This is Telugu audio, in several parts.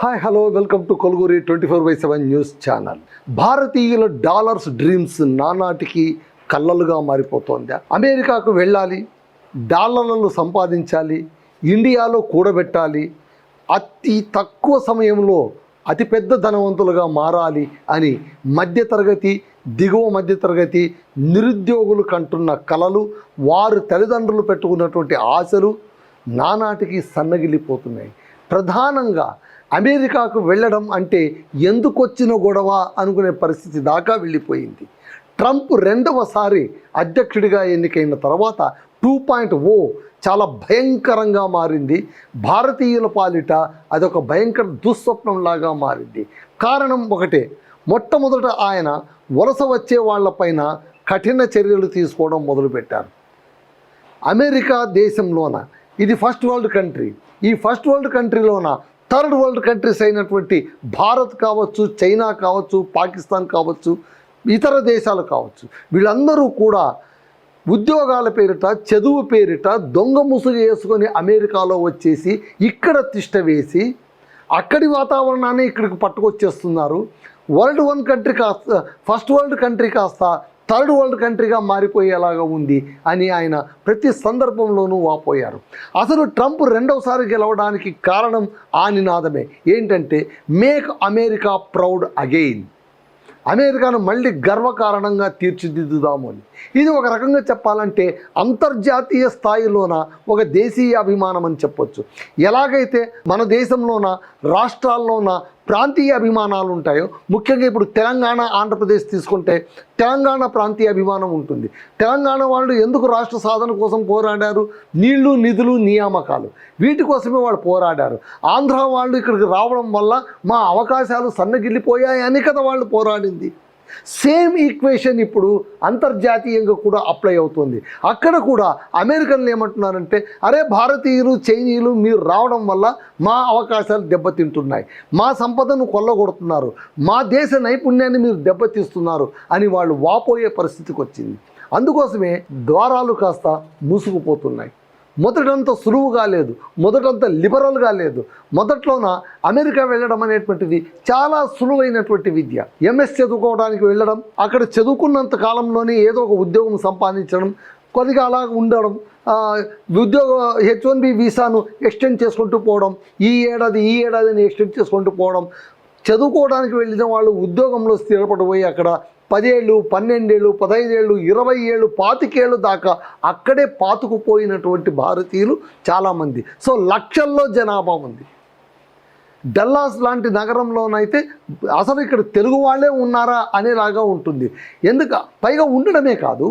Hi hello welcome to కొలుగురి 24/7 news channel. భారతీయుల డాలర్స్ డ్రీమ్స్ నానాటికి కళ్ళలుగా మారిపోతోంది. అమెరికాకు వెళ్ళాలి, డాలర్లను సంపాదించాలి, ఇండియాలో కూడబెట్టాలి, అతి తక్కువ సమయంలో అతిపెద్ద ధనవంతులుగా మారాలి అని మధ్యతరగతి, దిగువ మధ్యతరగతి నిరుద్యోగులు కంటున్న కలలు, వారు తల్లిదండ్రులు పెట్టుకున్నటువంటి ఆశలు నానాటికి సన్నగిల్లిపోతున్నాయి. ప్రధానంగా అమెరికాకు వెళ్ళడం అంటే ఎందుకు వచ్చిన గొడవ అనుకునే పరిస్థితి దాకా వెళ్ళిపోయింది. ట్రంప్ రెండవసారి అధ్యక్షుడిగా ఎన్నికైన తర్వాత 2.0 చాలా భయంకరంగా మారింది. భారతీయుల పాలిట అదొక భయంకర దుస్వప్నంలాగా మారింది. కారణం ఒకటే, మొట్టమొదట ఆయన వలస వచ్చే వాళ్ళపైన కఠిన చర్యలు తీసుకోవడం మొదలుపెట్టారు. అమెరికా దేశంలోన ఇది ఫస్ట్ వరల్డ్ కంట్రీ. ఈ ఫస్ట్ వరల్డ్ కంట్రీలోన థర్డ్ వరల్డ్ కంట్రీస్ అయినటువంటి భారత్ కావచ్చు, చైనా కావచ్చు, పాకిస్తాన్ కావచ్చు, ఇతర దేశాలు కావచ్చు, వీళ్ళందరూ కూడా ఉద్యోగాల పేరిట, చదువు పేరిట దొంగ ముసుగు వేసుకొని అమెరికాలో వచ్చేసి ఇక్కడ తిష్ట వేసి అక్కడి వాతావరణాన్ని ఇక్కడికి పట్టుకొచ్చేస్తున్నారు. ఫస్ట్ వరల్డ్ కంట్రీ కాస్త థర్డ్ వరల్డ్ కంట్రీగా మారిపోయేలాగా ఉంది అని ఆయన ప్రతి సందర్భంలోనూ వాపోయారు. అసలు ట్రంప్ రెండవసారి గెలవడానికి కారణం ఆ నినాదమే. ఏంటంటే మేక్ అమెరికా ప్రౌడ్ అగెయిన్, అమెరికాను మళ్ళీ గర్వకారణంగా తీర్చిదిద్దుదాము అని. ఇది ఒక రకంగా చెప్పాలంటే అంతర్జాతీయ స్థాయిలోన ఒక దేశీయ అభిమానం అని చెప్పొచ్చు. ఎలాగైతే మన దేశంలోన రాష్ట్రాల్లోన ప్రాంతీయ అభిమానాలు ఉంటాయో, ముఖ్యంగా ఇప్పుడు తెలంగాణ, ఆంధ్రప్రదేశ్ తీసుకుంటే తెలంగాణ ప్రాంతీయ అభిమానం ఉంటుంది. తెలంగాణ వాళ్ళు ఎందుకు రాష్ట్ర సాధన కోసం పోరాడారు? నీళ్లు, నిధులు, నియామకాలు, వీటి కోసమే వాళ్ళు పోరాడారు. ఆంధ్ర వాళ్ళు ఇక్కడికి రావడం వల్ల మా అవకాశాలు సన్నగిల్లిపోయాయి అని కదా వాళ్ళు పోరాడింది. సేమ్ ఈక్వేషన్ ఇప్పుడు అంతర్జాతీయంగా కూడా అప్లై అవుతుంది. అక్కడ కూడా అమెరికన్లు ఏమంటున్నారంటే, అరే భారతీయులు, చైనీయులు మీరు రావడం వల్ల మా అవకాశాలు దెబ్బతింటున్నాయి, మా సంపదను కొల్లగొడుతున్నారు, మా దేశ నైపుణ్యాన్ని మీరు దెబ్బతీస్తున్నారు అని వాళ్ళు వాపోయే పరిస్థితికి వచ్చింది. అందుకోసమే ద్వారాలు కాస్త మూసుకుపోతున్నాయి. మొదటంత సులువుగా లేదు, మొదటంత లిబరల్గా లేదు. మొదట్లోన అమెరికా వెళ్ళడం అనేటువంటిది చాలా సులువైనటువంటి విద్య. ఎంఎస్ చదువుకోవడానికి వెళ్ళడం, అక్కడ చదువుకున్నంత కాలంలోనే ఏదో ఒక ఉద్యోగం సంపాదించడం, కొద్దిగా అలా ఉండడం, ఉద్యోగ H1B వీసాను ఎక్స్టెండ్ చేసుకుంటూ పోవడం, ఈ ఏడాదిని ఎక్స్టెండ్ చేసుకుంటూ పోవడం. చదువుకోవడానికి వెళ్ళిన వాళ్ళు ఉద్యోగంలో స్థిరపడిపోయి అక్కడ 10 ఏళ్ళు, 12 ఏళ్ళు, 15 ఏళ్ళు, 20 ఏళ్ళు, 25 ఏళ్ళు దాకా అక్కడే పాతుకుపోయినటువంటి భారతీయులు చాలామంది. సో లక్షల్లో జనాభా ఉంది. డల్లాస్ లాంటి నగరంలోనైతే అసలు ఇక్కడ తెలుగు వాళ్ళే ఉన్నారా అనేలాగా ఉంటుంది. పైగా ఉండడమే కాదు,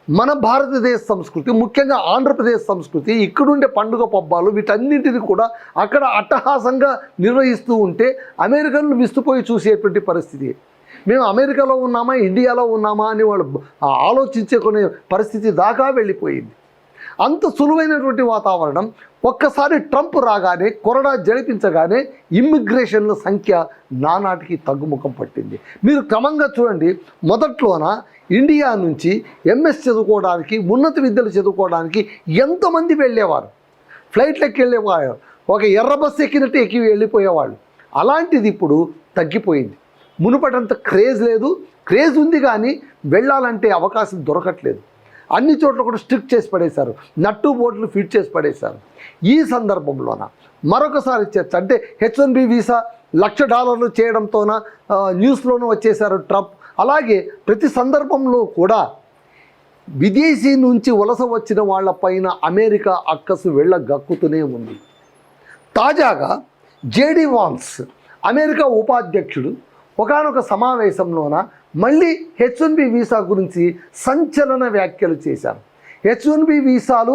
మన భారతదేశ సంస్కృతి, ముఖ్యంగా ఆంధ్రప్రదేశ్ సంస్కృతి, ఇక్కడుండే పండుగ పబ్బాలు, వీటన్నింటినీ కూడా అక్కడ అట్టహాసంగా నిర్వహిస్తూ ఉంటే అమెరికన్లు విస్తుపోయి చూసేటువంటి పరిస్థితి. మేము అమెరికాలో ఉన్నామా, ఇండియాలో ఉన్నామా అని వాళ్ళు ఆలోచించుకునే పరిస్థితి దాకా వెళ్ళిపోయింది. అంత సులువైనటువంటి వాతావరణం ఒక్కసారి ట్రంప్ రాగానే, కొరడా జడిపించగానే ఇమ్మిగ్రేషన్ల సంఖ్య నానాటికి తగ్గుముఖం పట్టింది. మీరు క్రమంగా చూడండి, మొదట్లోన ఇండియా నుంచి ఎంఎస్ చదువుకోవడానికి, ఉన్నత విద్యలు చదువుకోవడానికి ఎంతమంది వెళ్ళేవారు, ఫ్లైట్లెక్కి వెళ్ళేవారు, ఒక ఎర్ర బస్సు ఎక్కినట్టు ఎక్కి వెళ్ళిపోయేవాళ్ళు. అలాంటిది ఇప్పుడు తగ్గిపోయింది. మునుపటంత క్రేజ్ లేదు, క్రేజ్ ఉంది కానీ వెళ్ళాలంటే అవకాశం దొరకట్లేదు. అన్ని చోట్ల కూడా స్ట్రిక్ట్ చేసి పడేశారు, నట్టు బోట్లు ఫిట్ చేసి పడేశారు. ఈ సందర్భంలోన మరొకసారి చర్చ అంటే H1B వీసా $1,00,000 చేయడంతోన న్యూస్లోనూ వచ్చేశారు ట్రంప్. అలాగే ప్రతి సందర్భంలో కూడా విదేశీ నుంచి వలస వచ్చిన వాళ్ళపైన అమెరికా అక్కసు వెళ్ళగక్కుతూనే ఉంది. తాజాగా JD వాన్స్, అమెరికా ఉపాధ్యక్షుడు, ఒకానొక సమావేశంలోన మళ్ళీ H1B వీసా గురించి సంచలన వ్యాఖ్యలు చేశారు. H1B వీసాలు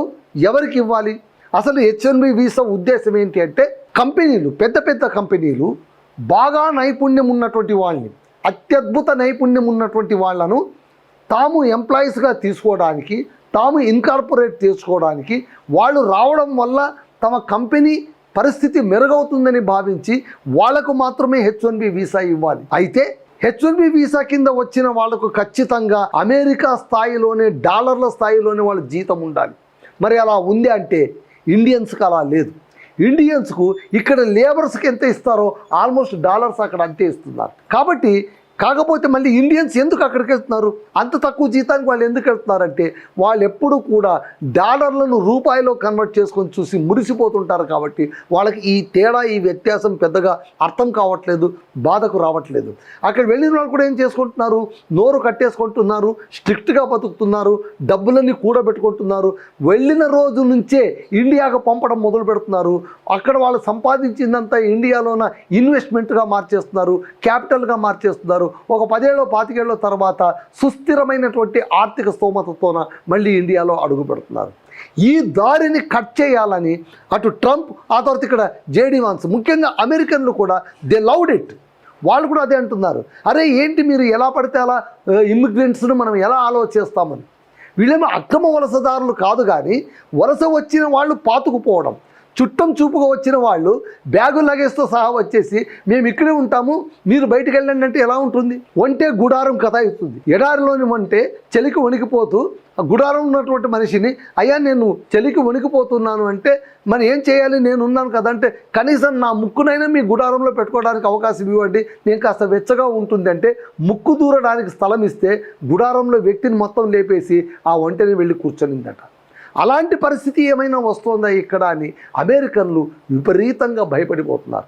ఎవరికి ఇవ్వాలి, అసలు H1B వీసా ఉద్దేశం ఏంటి అంటే, కంపెనీలు, పెద్ద పెద్ద కంపెనీలు బాగా నైపుణ్యం ఉన్నటువంటి వాళ్ళని, అత్యద్భుత నైపుణ్యం ఉన్నటువంటి వాళ్ళను తాము ఎంప్లాయీస్గా తీసుకోవడానికి, తాము ఇన్కార్పొరేట్ చేసుకోవడానికి, వాళ్ళు రావడం వల్ల తమ కంపెనీ పరిస్థితి మెరుగవుతుందని భావించి వాళ్లకు మాత్రమే H1B వీసా ఇవ్వాలి. అయితే H1B వీసా కింద వచ్చిన వాళ్లకు ఖచ్చితంగా అమెరికా స్థాయిలోనే, డాలర్ల స్థాయిలోనే వాళ్ళ జీతం ఉండాలి. మరి అలా ఉంది అంటే ఇండియన్స్కి అలా లేదు. ఇండియన్స్కు ఇక్కడ లేబర్స్కి ఎంత ఇస్తారో ఆల్మోస్ట్ డాలర్స్ అక్కడ అంతే ఇస్తున్నారు. కాబట్టి కాకపోతే మళ్ళీ ఇండియన్స్ ఎందుకు అక్కడికి వెళ్తున్నారు, అంత తక్కువ జీతానికి వాళ్ళు ఎందుకు వెళ్తున్నారంటే వాళ్ళు ఎప్పుడు కూడా డాలర్లను రూపాయిలో కన్వర్ట్ చేసుకొని చూసి మురిసిపోతుంటారు. కాబట్టి వాళ్ళకి ఈ తేడా, ఈ వ్యత్యాసం పెద్దగా అర్థం కావట్లేదు, బాధకు రావట్లేదు. అక్కడ వెళ్ళిన వాళ్ళు కూడా ఏం చేసుకుంటున్నారు, నోరు కట్టేసుకుంటున్నారు, స్ట్రిక్ట్గా బతుకుతున్నారు, డబ్బులన్నీ కూడబెట్టుకుంటున్నారు. వెళ్ళిన రోజు నుంచే ఇండియాకు పంపడం మొదలు పెడుతున్నారు. అక్కడ వాళ్ళు సంపాదించిందంతా ఇండియాలోన ఇన్వెస్ట్మెంట్గా మార్చేస్తున్నారు, క్యాపిటల్గా మార్చేస్తున్నారు. ఒక 10 ఏళ్ళ 25 ఏళ్ళ తర్వాత సుస్థిరమైనటువంటి ఆర్థిక స్తోమతతోన మళ్ళీ ఇండియాలో అడుగు పెడుతున్నారు. ఈ దారిని కట్ చేయాలని అటు ట్రంప్, ఆ తర్వాత ఇక్కడ జేడీ వాన్స్, ముఖ్యంగా అమెరికన్లు కూడా దే లవ్డ్ ఇట్. వాళ్ళు కూడా అదే అంటున్నారు, అరే ఏంటి మీరు ఎలా పడితే అలా ఇమ్మిగ్రెంట్స్ను మనం ఎలా ఆలోచిస్తామని. వీళ్ళేమో అక్రమ వలసదారులు కాదు, కానీ వలస వచ్చిన వాళ్ళు పాతుకుపోవడం, చుట్టం చూపుగా వచ్చిన వాళ్ళు బ్యాగు లగేజ్తో సహా వచ్చేసి మేము ఇక్కడే ఉంటాము, మీరు బయటికి వెళ్ళండి అంటే ఎలా ఉంటుంది? ఒంటే గుడారం కథ అవుతుంది. ఎడారిలోని వంటే చలికి వణికిపోతూ ఆ గుడారం ఉన్నటువంటి మనిషిని, అయ్యా నేను చలికి వణికిపోతున్నాను అంటే మరి ఏం చేయాలి, నేను ఉన్నాను కదా అంటే, కనీసం నా ముక్కునైనా మీ గుడారంలో పెట్టుకోవడానికి అవకాశం ఇవ్వండి, నేను కాస్త వెచ్చగా ఉంటుంది అంటే ముక్కు దూరడానికి స్థలం ఇస్తే గుడారంలో వ్యక్తిని మొత్తం లేపేసి ఆ ఒంటెని వెళ్ళి కూర్చొనిందట. అలాంటి పరిస్థితి ఏమైనా వస్తుందా ఇక్కడ అని అమెరికన్లు విపరీతంగా భయపడిపోతున్నారు.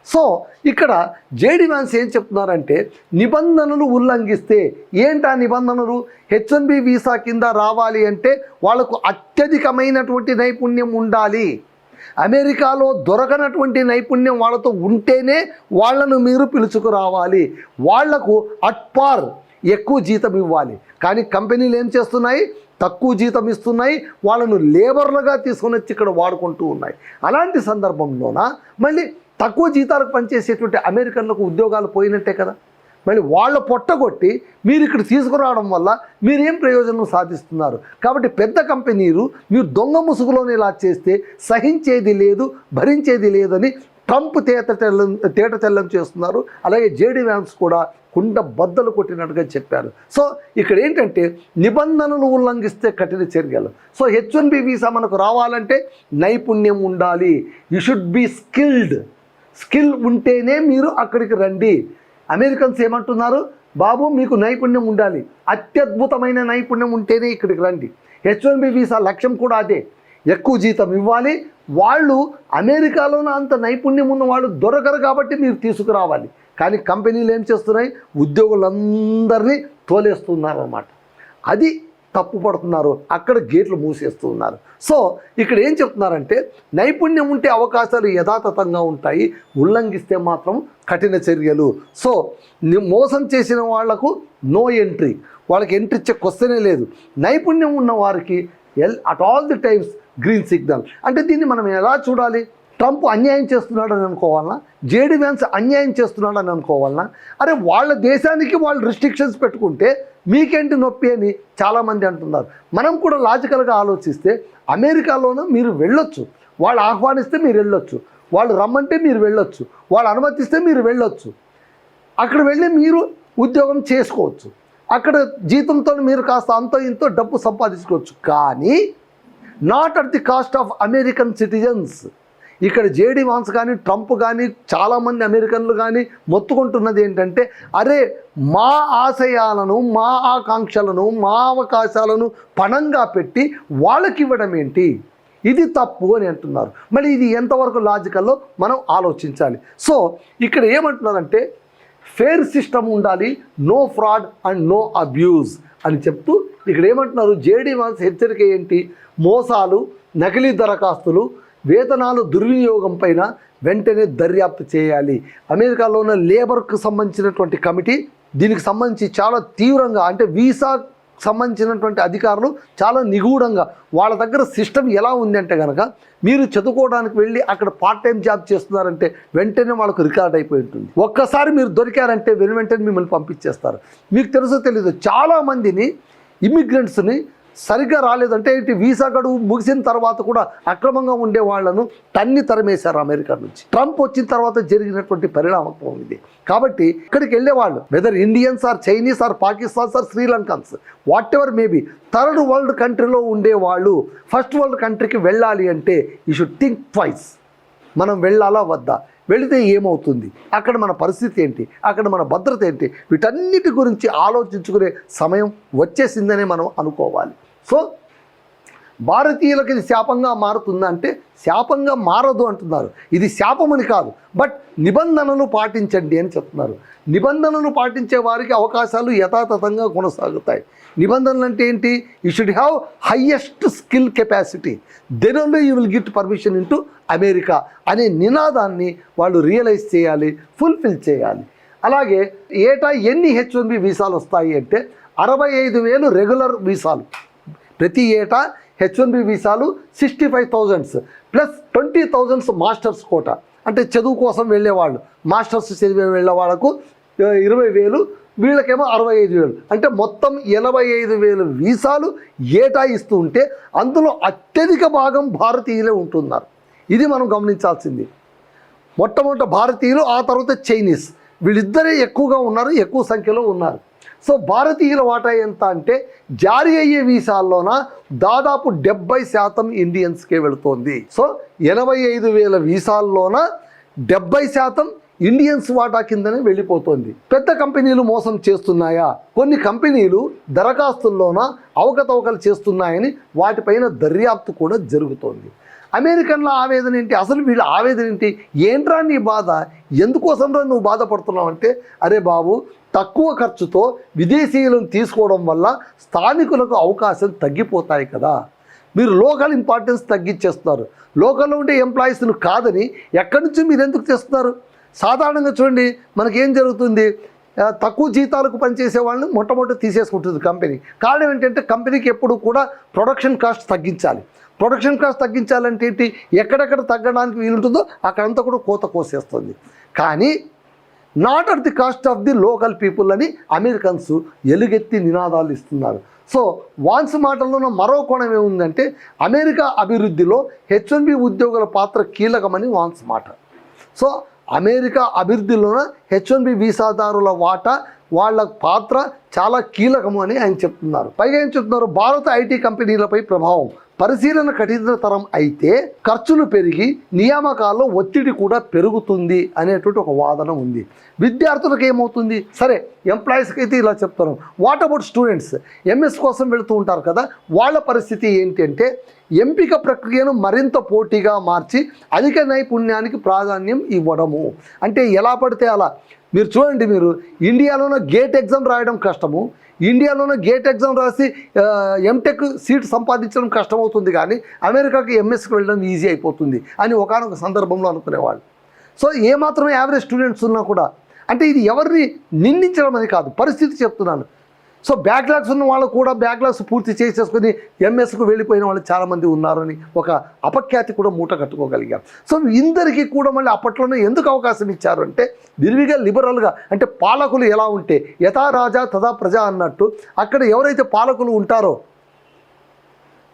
సో ఇక్కడ జేడీ వాన్స్ ఏం చెప్తున్నారంటే, నిబంధనలు ఉల్లంఘిస్తే ఏంటా నిబంధనలు, H1B వీసా కింద రావాలి అంటే వాళ్ళకు అత్యధికమైనటువంటి నైపుణ్యం ఉండాలి. అమెరికాలో దొరకనటువంటి నైపుణ్యం వాళ్ళతో ఉంటేనే వాళ్ళను మీరు పిలుచుకురావాలి. వాళ్లకు అట్పార్ ఎక్కువ జీతం ఇవ్వాలి. కానీ కంపెనీలు ఏం చేస్తున్నాయి, తక్కువ జీతం ఇస్తున్నాయి, వాళ్ళను లేబర్లుగా తీసుకొని వచ్చి ఇక్కడ వాడుకుంటూ ఉన్నాయి. అలాంటి సందర్భంలోన మళ్ళీ తక్కువ జీతాలకు పనిచేసేటువంటి అమెరికన్లకు ఉద్యోగాలు పోయినట్టే కదా. మళ్ళీ వాళ్ళ పొట్టగొట్టి మీరు ఇక్కడ తీసుకురావడం వల్ల మీరేం ప్రయోజనం సాధిస్తున్నారు? కాబట్టి పెద్ద కంపెనీలు మీరు దొంగ ముసుగులోనే ఇలా చేస్తే సహించేది లేదు, భరించేది లేదని ట్రంప్ తేట తెల్లం చేస్తున్నారు. అలాగే జేడీ వాన్స్ కూడా కుండ బద్దలు కొట్టినట్టుగా చెప్పారు. సో ఇక్కడ ఏంటంటే నిబంధనలు ఉల్లంఘిస్తే కఠిన చర్యలు. సో H1B వీసా మనకు రావాలంటే నైపుణ్యం ఉండాలి. యూ షుడ్ బీ స్కిల్ ఉంటేనే మీరు అక్కడికి రండి. అమెరికన్స్ ఏమంటున్నారు, బాబు మీకు నైపుణ్యం ఉండాలి, అత్యద్భుతమైన నైపుణ్యం ఉంటేనే ఇక్కడికి రండి. H1B వీసా లక్ష్యం కూడా అదే, ఎక్కువ జీతం ఇవ్వాలి. వాళ్ళు అమెరికాలోనే అంత నైపుణ్యం ఉన్న వాళ్ళు దొరకరు కాబట్టి మీరు తీసుకురావాలి. కానీ కంపెనీలు ఏం చేస్తున్నాయి, ఉద్యోగులందరినీ తోలేస్తున్నారు అన్నమాట. అది తప్పు పడుతున్నారు, అక్కడ గేట్లు మూసేస్తూ ఉన్నారు. సో ఇక్కడ ఏం చెప్తున్నారంటే, నైపుణ్యం ఉంటే అవకాశాలు యథాతథంగా ఉంటాయి, ఉల్లంఘిస్తే మాత్రం కఠిన చర్యలు. సో మోసం చేసిన వాళ్లకు నో ఎంట్రీ, వాళ్ళకి ఎంట్రీ ఇచ్చే క్వశ్చనే లేదు. నైపుణ్యం ఉన్న వారికి at all the times green signal. అంటే దీన్ని మనం ఎలా చూడాలి, ట్రంప్ అన్యాయం చేస్తున్నాడని అనుకోవాలన్నా, జేడీ వాన్స్ అన్యాయం చేస్తున్నాడని అనుకోవాలన్నా? అరే వాళ్ళ దేశానికి వాళ్ళు రిస్ట్రిక్షన్స్ పెట్టుకుంటే మీకేంటి నొప్పి అని చాలామంది అంటున్నారు. మనం కూడా లాజికల్గా ఆలోచిస్తే అమెరికాలోనూ మీరు వెళ్ళొచ్చు, వాళ్ళు ఆహ్వానిస్తే మీరు వెళ్ళొచ్చు, వాళ్ళు రమ్మంటే మీరు వెళ్ళొచ్చు, వాళ్ళు అనుమతిస్తే మీరు వెళ్ళొచ్చు, అక్కడ వెళ్ళి మీరు ఉద్యోగం చేసుకోవచ్చు, అక్కడ జీతంతో మీరు కాస్త అంతో ఇంతో డబ్బు సంపాదించుకోవచ్చు. కానీ not at the cost of American citizens. ఇక్కడ జేడీ వాన్స్ కానీ ట్రంప్ కానీ చాలామంది అమెరికన్లు కానీ మొత్తుకుంటున్నది ఏంటంటే, అరే మా ఆశయాలను, మా ఆకాంక్షలను, మా అవకాశాలను పణంగా పెట్టి వాళ్ళకి ఇవ్వడం ఏంటి, ఇది తప్పు అని అంటున్నారు. మళ్ళీ ఇది ఎంతవరకు లాజికల్లో మనం ఆలోచించాలి. సో ఇక్కడ ఏమంటున్నారంటే, ఫెయిర్ సిస్టమ్ ఉండాలి, no fraud and no abuse అని చెప్తూ ఇక్కడ ఏమంటున్నారు, జేడీ వాన్స్ హెచ్చరిక ఏంటి, మోసాలు, నకిలీ దరఖాస్తులు, వేతనాలు దుర్వినియోగం పైన వెంటనే దర్యాప్తు చేయాలి. అమెరికాలో ఉన్న లేబర్కు సంబంధించినటువంటి కమిటీ దీనికి సంబంధించి చాలా తీవ్రంగా, అంటే వీసా సంబంధించినటువంటి అధికారులు చాలా నిగూఢంగా, వాళ్ళ దగ్గర సిస్టమ్ ఎలా ఉంది అంటే కనుక, మీరు చదువుకోవడానికి వెళ్ళి అక్కడ పార్ట్ టైం జాబ్ చేస్తున్నారంటే వెంటనే వాళ్ళకు రికార్డ్ అయిపోయి ఉంటుంది. ఒక్కసారి మీరు దొరికారంటే వెంటనే మిమ్మల్ని పంపించేస్తారు. మీకు తెలుసో తెలీదు, చాలామందిని ఇమిగ్రెంట్స్ని సరిగ్గా రాలేదంటే ఏంటి, వీసా గడువు ముగిసిన తర్వాత కూడా అక్రమంగా ఉండే వాళ్లను తన్ని తరిమేశారు అమెరికా నుంచి. ట్రంప్ వచ్చిన తర్వాత జరిగినటువంటి పరిణామం ఇది. కాబట్టి ఇక్కడికి వెళ్ళేవాళ్ళు, whether Indians or Chinese or Pakistans or Sri Lankans, whatever maybe, third world కంట్రీలో ఉండేవాళ్ళు ఫస్ట్ వరల్డ్ కంట్రీకి వెళ్ళాలి అంటే యూ షుడ్ థింక్ ట్వైస్. మనం వెళ్ళాలా వద్దా, వెళితే ఏమవుతుంది, అక్కడ మన పరిస్థితి ఏంటి, అక్కడ మన భద్రత ఏంటి, వీటన్నిటి గురించి ఆలోచించుకునే సమయం వచ్చేసిందనే మనం అనుకోవాలి. సో భారతీయులకు ఇది శాపంగా మారుతుందా అంటే శాపంగా మారదు అంటున్నారు. ఇది శాపమని కాదు, బట్ నిబంధనలు పాటించండి అని చెప్తున్నారు. నిబంధనలు పాటించే వారికి అవకాశాలు యథాతథంగా కొనసాగుతాయి. నిబంధనలు అంటే ఏంటి? You should have highest skill capacity, then only you will get permission in to America అనే నినాదాన్ని వాళ్ళు రియలైజ్ చేయాలి, ఫుల్ఫిల్ చేయాలి. అలాగే ఏటా ఎన్ని H1B వీసాలు వస్తాయి అంటే 65,000 రెగ్యులర్ వీసాలు, ప్రతి ఏటా H1B వీసాలు 65,000 ప్లస్ 20,000 మాస్టర్స్ కోట, అంటే చదువు కోసం వెళ్ళేవాళ్ళు, మాస్టర్స్ చదివే వెళ్ళే వాళ్ళకు 20,000, వీళ్ళకేమో 65,000, అంటే మొత్తం 85,000 వీసాలు ఏటా ఇస్తూ ఉంటే అందులో అత్యధిక భాగం భారతీయులే ఉంటున్నారు. ఇది మనం గమనించాల్సింది. మొట్టమొదట భారతీయులు, ఆ తర్వాత చైనీస్, వీళ్ళిద్దరే ఎక్కువగా ఉన్నారు, ఎక్కువ సంఖ్యలో ఉన్నారు. సో భారతీయుల వాటా ఎంత అంటే జారీ అయ్యే వీసాల్లోన దాదాపు 70% ఇండియన్స్కే వెళుతోంది. సో 85,000 వీసాల్లోన 70% ఇండియన్స్ వాటా కిందనే వెళ్ళిపోతుంది. పెద్ద కంపెనీలు మోసం చేస్తున్నాయా? కొన్ని కంపెనీలు దరఖాస్తుల్లోన అవకతవకలు చేస్తున్నాయని వాటిపైన దర్యాప్తు కూడా జరుగుతోంది. అమెరికన్ల ఆవేదన ఏంటి? అసలు వీళ్ళ ఆవేదన ఏంటి? ఏంట్రా నీ బాధ, ఎందుకోసంరా నువ్వు బాధపడుతున్నావు అంటే, అరే బాబు, తక్కువ ఖర్చుతో విదేశీయులను తీసుకోవడం వల్ల స్థానికులకు అవకాశం తగ్గిపోతాయి కదా, మీరు లోకల్ ఇంపార్టెన్స్ తగ్గించేస్తున్నారు, లోకల్లో ఉండే ఎంప్లాయీస్ను కాదని ఎక్కడి నుంచి మీరు ఎందుకు తెస్తున్నారు? సాధారణంగా చూడండి, మనకేం జరుగుతుంది, తక్కువ జీతాలకు పనిచేసే వాళ్ళని మొట్టమొదటి తీసేసుకుంటుంది కంపెనీ. కారణం ఏంటంటే కంపెనీకి ఎప్పుడు కూడా ప్రొడక్షన్ కాస్ట్ తగ్గించాలి. ప్రొడక్షన్ కాస్ట్ తగ్గించాలంటే ఏంటి? ఎక్కడెక్కడ తగ్గడానికి వీలుంటుందో అక్కడంతా కూడా కోత కోసేస్తుంది. కానీ not at the cost of the local people అని అమెరికన్స్ ఎలుగెత్తి నినాదాలు ఇస్తున్నారు. సో వాన్స్ మాటల్లోనూ మరో కోణం ఏముందంటే అమెరికా అభివృద్ధిలో H1B ఉద్యోగుల పాత్ర కీలకమని వాన్స్ మాట. సో అమెరికా అభివృద్ధిలోన H1B వీసాదారుల వాటా, వాళ్ళ పాత్ర చాలా కీలకము అని ఆయన చెప్తున్నారు. పైగా ఏం చెప్తున్నారు? భారత ఐటీ కంపెనీలపై ప్రభావం, పరిశీలన కఠినతరం అయితే ఖర్చులు పెరిగి నియామకాల్లో ఒత్తిడి కూడా పెరుగుతుంది అనేటువంటి ఒక వాదన ఉంది. విద్యార్థులకు ఏమవుతుంది? సరే, ఎంప్లాయీస్కి అయితే ఇలా చెప్తారు. What about students? ఎంఎస్ కోసం వెళుతూ ఉంటారు కదా, వాళ్ళ పరిస్థితి ఏంటి అంటే ఎంపిక ప్రక్రియను మరింత పోటీగా మార్చి అధిక నైపుణ్యానికి ప్రాధాన్యం ఇవ్వడము. అంటే ఎలా పడితే అలా. మీరు చూడండి, మీరు ఇండియాలోనే గేట్ ఎగ్జామ్ రాయడం కష్టము, ఇండియాలోనే గేట్ ఎగ్జామ్ రాసి ఎంటెక్ సీట్ సంపాదించడం కష్టమవుతుంది, కానీ అమెరికాకి ఎంఎస్కి వెళ్ళడం ఈజీ అయిపోతుంది అని ఒకానొక సందర్భంలో అనుకునేవాళ్ళు. సో ఏమాత్రం యావరేజ్ స్టూడెంట్స్ ఉన్నా కూడా, అంటే ఇది ఎవరిని నిందించడం అని కాదు, పరిస్థితి చెప్తున్నాను. సో బ్యాక్లాగ్స్ ఉన్న వాళ్ళు కూడా బ్యాక్లాగ్స్ పూర్తి చేసేసుకొని ఎంఎస్కు వెళ్ళిపోయిన వాళ్ళు చాలామంది ఉన్నారని ఒక అపఖ్యాతి కూడా మూట కట్టుకోగలిగాం. సో ఇందరికీ కూడా మళ్ళీ అప్పట్లోనే ఎందుకు అవకాశం ఇచ్చారు అంటే విరివిగా లిబరల్గా, అంటే పాలకులు ఎలా ఉంటే యథా రాజా తథా ప్రజ అన్నట్టు అక్కడ ఎవరైతే పాలకులు ఉంటారో,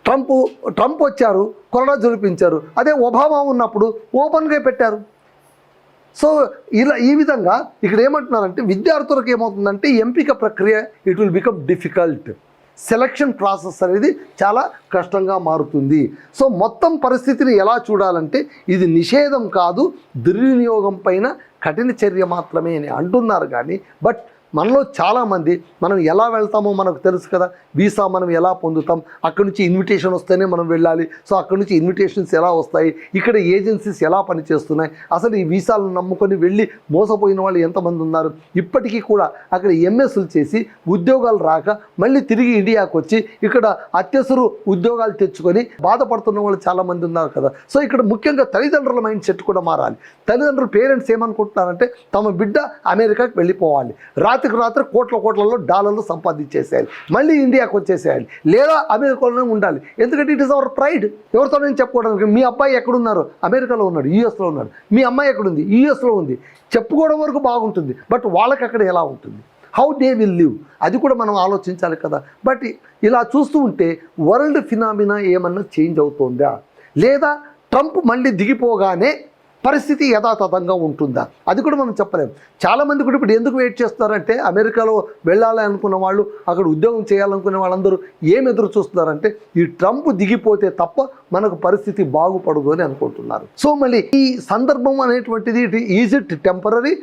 ట్రంప్ వచ్చారు, కొరడా జులిపించారు, అదే ఒబామా ఉన్నప్పుడు ఓపెన్గా పెట్టారు. సో ఇలా ఈ విధంగా ఇక్కడ ఏమంటున్నారంటే విద్యార్థులకు ఏమవుతుందంటే ఎంపిక ప్రక్రియ it will become difficult, selection process అనేది చాలా కష్టంగా మారుతుంది. సో మొత్తం పరిస్థితిని ఎలా చూడాలంటే ఇది నిషేధం కాదు, దుర్వినియోగం పైన కఠిన చర్య మాత్రమే అని అంటున్నారు. కానీ బట్ మనలో చాలామంది మనం ఎలా వెళ్తామో మనకు తెలుసు కదా, వీసా మనం ఎలా పొందుతాం, అక్కడి నుంచి ఇన్విటేషన్ వస్తేనే మనం వెళ్ళాలి. సో అక్కడి నుంచి ఇన్విటేషన్స్ ఎలా వస్తాయి, ఇక్కడ ఏజెన్సీస్ ఎలా పనిచేస్తున్నాయి, అసలు ఈ వీసాలను నమ్ముకొని వెళ్ళి మోసపోయిన వాళ్ళు ఎంతమంది ఉన్నారు, ఇప్పటికీ కూడా అక్కడ ఎంఎస్లు చేసి ఉద్యోగాలు రాక మళ్ళీ తిరిగి ఇండియాకు వచ్చి ఇక్కడ అత్యవసర ఉద్యోగాలు తెచ్చుకొని బాధపడుతున్న వాళ్ళు చాలామంది ఉన్నారు కదా. సో ఇక్కడ ముఖ్యంగా తల్లిదండ్రుల మైండ్ సెట్ కూడా మారాలి. తల్లిదండ్రులు, పేరెంట్స్ ఏమనుకుంటున్నారంటే తమ బిడ్డ అమెరికాకి వెళ్ళిపోవాలి, రాత్రి కోట్లలో డాలర్లు సంపాదించేసేయాలి, మళ్ళీ ఇండియాకు వచ్చేసేయాలి, లేదా అమెరికాలోనే ఉండాలి. ఎందుకంటే ఇట్ ఈస్ అవర్ ప్రైడ్. ఎవరితో నేను చెప్పుకోవడానికి, మీ అబ్బాయి ఎక్కడున్నారు? అమెరికాలో ఉన్నాడు, యూఎస్లో ఉన్నాడు. మీ అమ్మాయి ఎక్కడుంది? యూఎస్లో ఉంది. చెప్పుకోవడం వరకు బాగుంటుంది, బట్ వాళ్ళకి అక్కడ ఎలా ఉంటుంది, హౌ దే విల్ లివ్, అది కూడా మనం ఆలోచించాలి కదా. బట్ ఇలా చూస్తూ ఉంటే వరల్డ్ ఫినామినా ఏమన్నా చేంజ్ అవుతుందా, లేదా ట్రంప్ మళ్ళీ దిగిపోగానే పరిస్థితి యథాతథంగా ఉంటుందా, అది కూడా మనం చెప్పలేం. చాలామంది కూడా ఇప్పుడు ఎందుకు వెయిట్ చేస్తున్నారంటే, అమెరికాలో వెళ్ళాలి అనుకున్న వాళ్ళు, అక్కడ ఉద్యోగం చేయాలనుకునే వాళ్ళందరూ ఏం ఎదురు చూస్తున్నారంటే, ఈ ట్రంప్ దిగిపోతే తప్ప మనకు పరిస్థితి బాగుపడదు అని అనుకుంటున్నారు. సో మళ్ళీ ఈ సందర్భం అనేటువంటిది is it temporary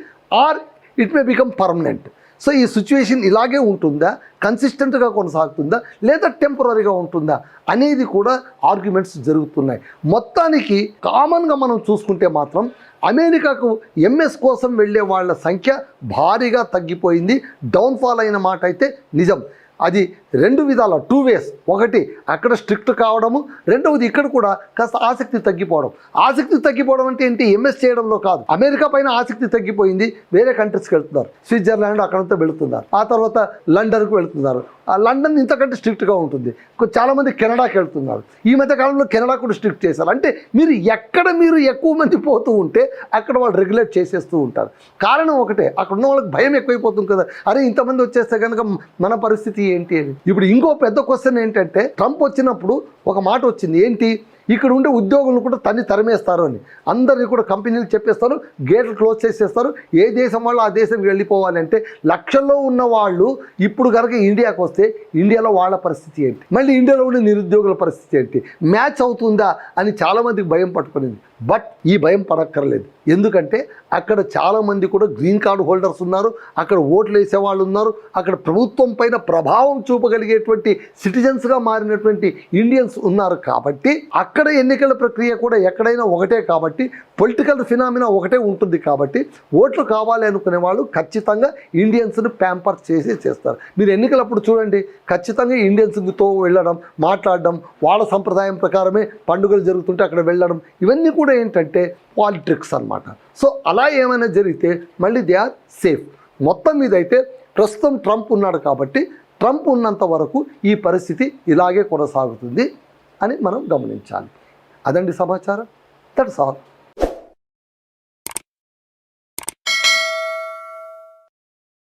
or it may become permanent. So ఈ సిచ్యువేషన్ ఇలాగే ఉంటుందా, కన్సిస్టెంట్గా కొనసాగుతుందా, లేదా టెంపరీగా ఉంటుందా అనేది కూడా ఆర్గ్యుమెంట్స్ జరుగుతున్నాయి. మొత్తానికి కామన్గా మనం చూసుకుంటే మాత్రం అమెరికాకు ఎంఎస్ కోసం వెళ్ళే వాళ్ళ సంఖ్య భారీగా తగ్గిపోయింది. డౌన్ఫాల్ అయిన మాట అయితే నిజం. అది రెండు విధాల, 2 ways. ఒకటి అక్కడ స్ట్రిక్ట్ కావడము, రెండవది ఇక్కడ కూడా కాస్త ఆసక్తి తగ్గిపోవడం. ఆసక్తి తగ్గిపోవడం అంటే ఏంటి, ఎంఎస్ చేయడంలో కాదు, అమెరికా పైన ఆసక్తి తగ్గిపోయింది, వేరే కంట్రీస్కి వెళ్తున్నారు, స్విట్జర్లాండ్ అక్కడంతా వెళుతున్నారు, ఆ తర్వాత లండన్కు వెళుతున్నారు. ఆ లండన్ ఇంతకంటే స్ట్రిక్ట్గా ఉంటుంది. చాలామంది కెనడాకి వెళ్తున్నారు. ఈ మధ్య కాలంలో కెనడా కూడా స్ట్రిక్ట్ చేశారు. అంటే మీరు ఎక్కువ మంది పోతూ ఉంటే అక్కడ వాళ్ళు రెగ్యులేట్ చేసేస్తూ ఉంటారు. కారణం ఒకటే, అక్కడ ఉన్న వాళ్ళకి భయం ఎక్కువైపోతుంది కదా, అరే ఇంతమంది వచ్చేస్తే కనుక మన పరిస్థితి ఏంటి అని. ఇప్పుడు ఇంకో పెద్ద క్వశ్చన్ ఏంటంటే, ట్రంప్ వచ్చినప్పుడు ఒక మాట వచ్చింది, ఏంటి, ఇక్కడ ఉండే ఉద్యోగులను కూడా తరిమేస్తారు అని. అందరినీ కూడా కంపెనీలు చెప్పేస్తారు, గేట్లు క్లోజ్ చేసేస్తారు, ఏ దేశం వాళ్ళు ఆ దేశంకి వెళ్ళిపోవాలి అంటే, లక్షల్లో ఉన్న వాళ్ళు ఇప్పుడు కనుక ఇండియాకి వస్తే ఇండియాలో వాళ్ళ పరిస్థితి ఏంటి, మళ్ళీ ఇండియాలో ఉండే నిరుద్యోగుల పరిస్థితి ఏంటి, మ్యాచ్ అవుతుందా అని చాలామందికి భయం పట్టుకునింది. బట్ ఈ భయం పడక్కర్లేదు. ఎందుకంటే అక్కడ చాలామంది కూడా గ్రీన్ కార్డు హోల్డర్స్ ఉన్నారు, అక్కడ ఓట్లు వేసేవాళ్ళు ఉన్నారు, అక్కడ ప్రభుత్వం పైన ప్రభావం చూపగలిగేటువంటి సిటిజన్స్గా మారినటువంటి ఇండియన్స్ ఉన్నారు. కాబట్టి అక్కడ ఎన్నికల ప్రక్రియ కూడా ఎక్కడైనా ఒకటే, కాబట్టి పొలిటికల్ ఫినామినా ఒకటే ఉంటుంది. కాబట్టి ఓట్లు కావాలి అనుకునే వాళ్ళు ఖచ్చితంగా ఇండియన్స్ని ప్యాంపర్ చేస్తారు. మీరు ఎన్నికలప్పుడు చూడండి, ఖచ్చితంగా ఇండియన్స్తో వెళ్ళడం, మాట్లాడడం, వాళ్ళ సంప్రదాయం ప్రకారమే పండుగలు జరుగుతుంటే అక్కడ వెళ్ళడం, ఇవన్నీ కూడా ఏంటంటే పాలిటిక్స్ అన్నమాట. సో అలా ఏమైనా జరిగితే మళ్ళీ దే ఆర్ సేఫ్. మొత్తం మీద అయితే ప్రస్తుతం ట్రంప్ ఉన్నాడు కాబట్టి ట్రంప్ ఉన్నంత వరకు ఈ పరిస్థితి ఇలాగే కొనసాగుతుంది అని మనం గమనించాలి. అదండి సమాచారం. That's all.